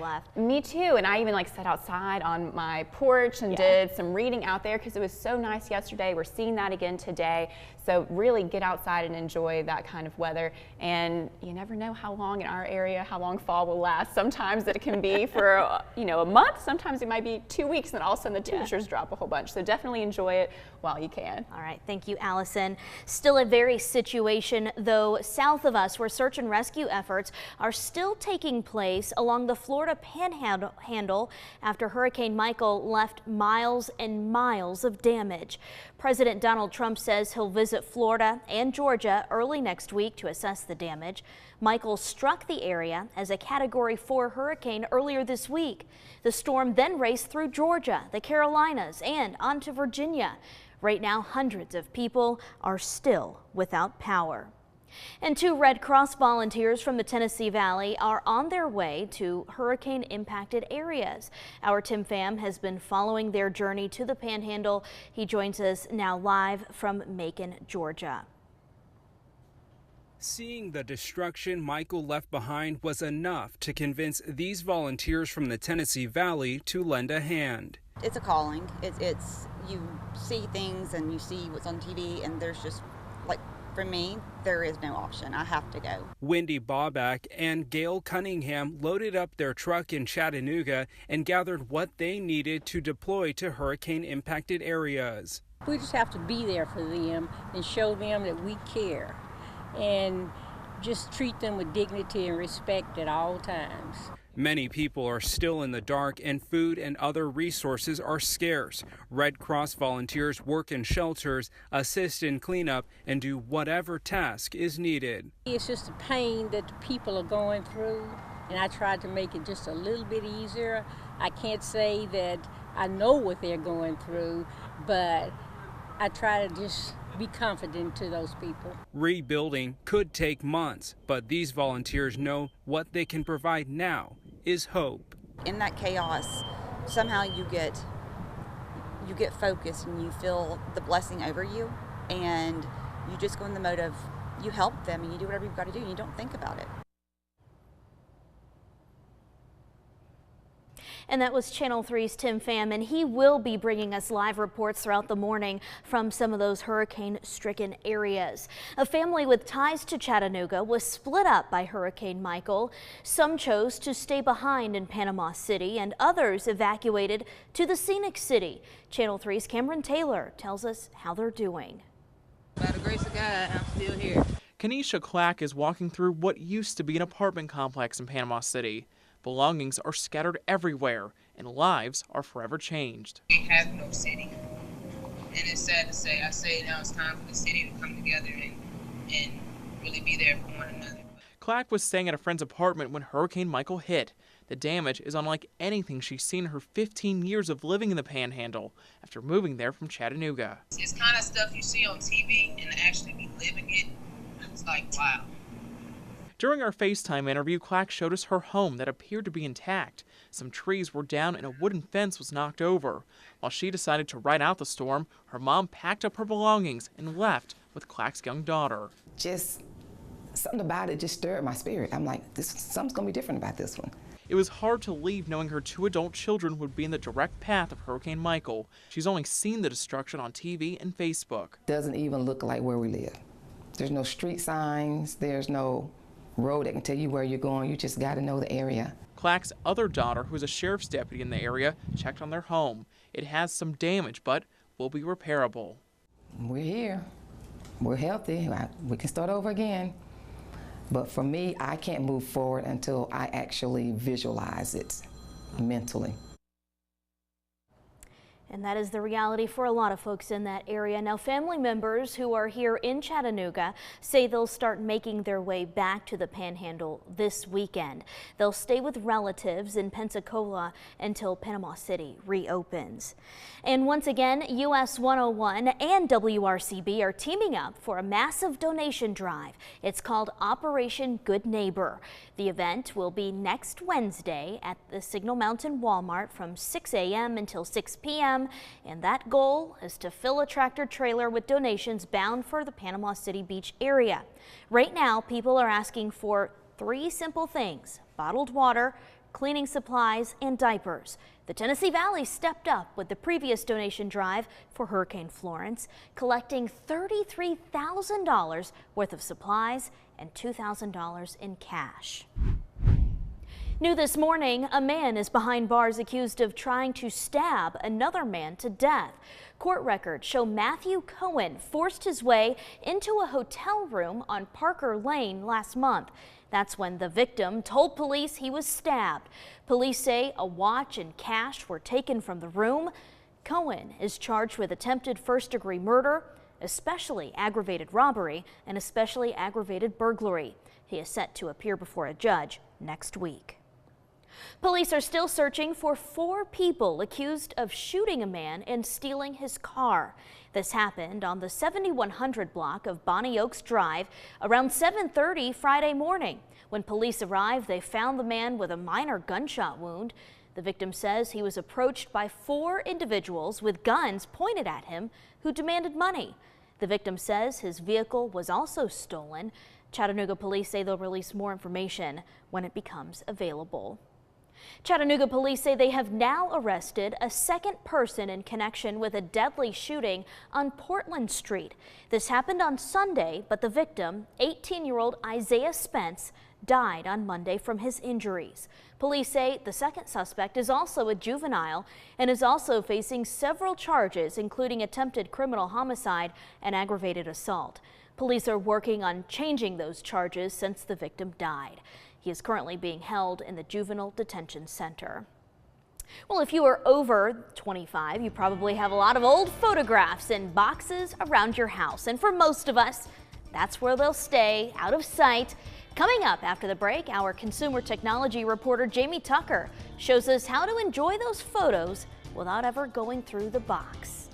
left. Me too, and I even like sat outside on my porch and did some reading out there because it was so nice yesterday. We're seeing that again today. So really get outside and enjoy that kind of weather. And you never know how long in our area, how long fall will last. Sometimes it can be for a month. Sometimes it might be 2 weeks, and then all of a sudden the temperatures drop a whole bunch. So definitely enjoy it while you can. All right, thank you, Allison. Still a very situation, though, south of us, where search and rescue efforts are still taking place along the Florida Panhandle after Hurricane Michael left miles and miles of damage. President Donald Trump says he'll visit Florida and Georgia early next week to assess the damage. Michael struck the area as a Category 4 hurricane earlier this week. The storm then raced through Georgia, the Carolinas, and onto Virginia. Right now, hundreds of people are still without power. And 2 Red Cross volunteers from the Tennessee Valley are on their way to hurricane-impacted areas. Our Tim Pham has been following their journey to the Panhandle. He joins us now live from Macon, Georgia. Seeing the destruction Michael left behind was enough to convince these volunteers from the Tennessee Valley to lend a hand. It's a calling. It's you see things and you see what's on TV, and there's just, like, for me, there is no option. I have to go. Wendy Bobak and Gail Cunningham loaded up their truck in Chattanooga and gathered what they needed to deploy to hurricane-impacted areas. We just have to be there for them and show them that we care, and just treat them with dignity and respect at all times. Many people are still in the dark, and food and other resources are scarce. Red Cross volunteers work in shelters, assist in cleanup, and do whatever task is needed. It's just the pain that the people are going through, and I tried to make it just a little bit easier. I can't say that I know what they're going through, but I try to just be confident to those people. Rebuilding could take months, but these volunteers know what they can provide now is hope. In that chaos, somehow you get focused and you feel the blessing over you, and you just go in the mode of you help them and you do whatever you've got to do and you don't think about it. And that was Channel 3's Tim Pham, and he will be bringing us live reports throughout the morning from some of those hurricane-stricken areas. A family with ties to Chattanooga was split up by Hurricane Michael. Some chose to stay behind in Panama City, and others evacuated to the scenic city. Channel 3's Cameron Taylor tells us how they're doing. By the grace of God, I'm still here. Kenesha Clack is walking through what used to be an apartment complex in Panama City. Belongings are scattered everywhere, and lives are forever changed. We have no city, and it's sad to say. I say now it's time for the city to come together and really be there for one another. Clack was staying at a friend's apartment when Hurricane Michael hit. The damage is unlike anything she's seen in her 15 years of living in the Panhandle after moving there from Chattanooga. It's kind of stuff you see on TV, and to actually be living it, it's like, wow. During our FaceTime interview, Clack showed us her home that appeared to be intact. Some trees were down and a wooden fence was knocked over. While she decided to ride out the storm, her mom packed up her belongings and left with Clack's young daughter. Just something about it just stirred my spirit. I'm like, something's going to be different about this one. It was hard to leave knowing her 2 adult children would be in the direct path of Hurricane Michael. She's only seen the destruction on TV and Facebook. Doesn't even look like where we live. There's no street signs. There's no road that can tell you where you're going. You just got to know the area. Clack's other daughter, who's a sheriff's deputy in the area, checked on their home. It has some damage, but will be repairable. We're here. We're healthy. We can start over again. But for me, I can't move forward until I actually visualize it mentally. And that is the reality for a lot of folks in that area. Now, family members who are here in Chattanooga say they'll start making their way back to the Panhandle this weekend. They'll stay with relatives in Pensacola until Panama City reopens. And once again, US 101 and WRCB are teaming up for a massive donation drive. It's called Operation Good Neighbor. The event will be next Wednesday at the Signal Mountain Walmart from 6 a.m. until 6 p.m. And that goal is to fill a tractor trailer with donations bound for the Panama City Beach area. Right now, people are asking for 3 simple things: bottled water, cleaning supplies, and diapers. The Tennessee Valley stepped up with the previous donation drive for Hurricane Florence, collecting $33,000 worth of supplies and $2,000 in cash. New this morning, a man is behind bars accused of trying to stab another man to death. Court records show Matthew Cohen forced his way into a hotel room on Parker Lane last month. That's when the victim told police he was stabbed. Police say a watch and cash were taken from the room. Cohen is charged with attempted first-degree murder, especially aggravated robbery, and especially aggravated burglary. He is set to appear before a judge next week. Police are still searching for 4 people accused of shooting a man and stealing his car. This happened on the 7100 block of Bonnie Oaks Drive around 7:30 Friday morning. When police arrived, they found the man with a minor gunshot wound. The victim says he was approached by 4 individuals with guns pointed at him who demanded money. The victim says his vehicle was also stolen. Chattanooga police say they'll release more information when it becomes available. Chattanooga police say they have now arrested a second person in connection with a deadly shooting on Portland Street. This happened on Sunday, but the victim, 18-year-old Isaiah Spence, died on Monday from his injuries. Police say the second suspect is also a juvenile and is also facing several charges, including attempted criminal homicide and aggravated assault. Police are working on changing those charges since the victim died. He is currently being held in the Juvenile Detention Center. Well, if you are over 25, you probably have a lot of old photographs in boxes around your house. And for most of us, that's where they'll stay, out of sight. Coming up after the break, our consumer technology reporter Jamie Tucker shows us how to enjoy those photos without ever going through the box.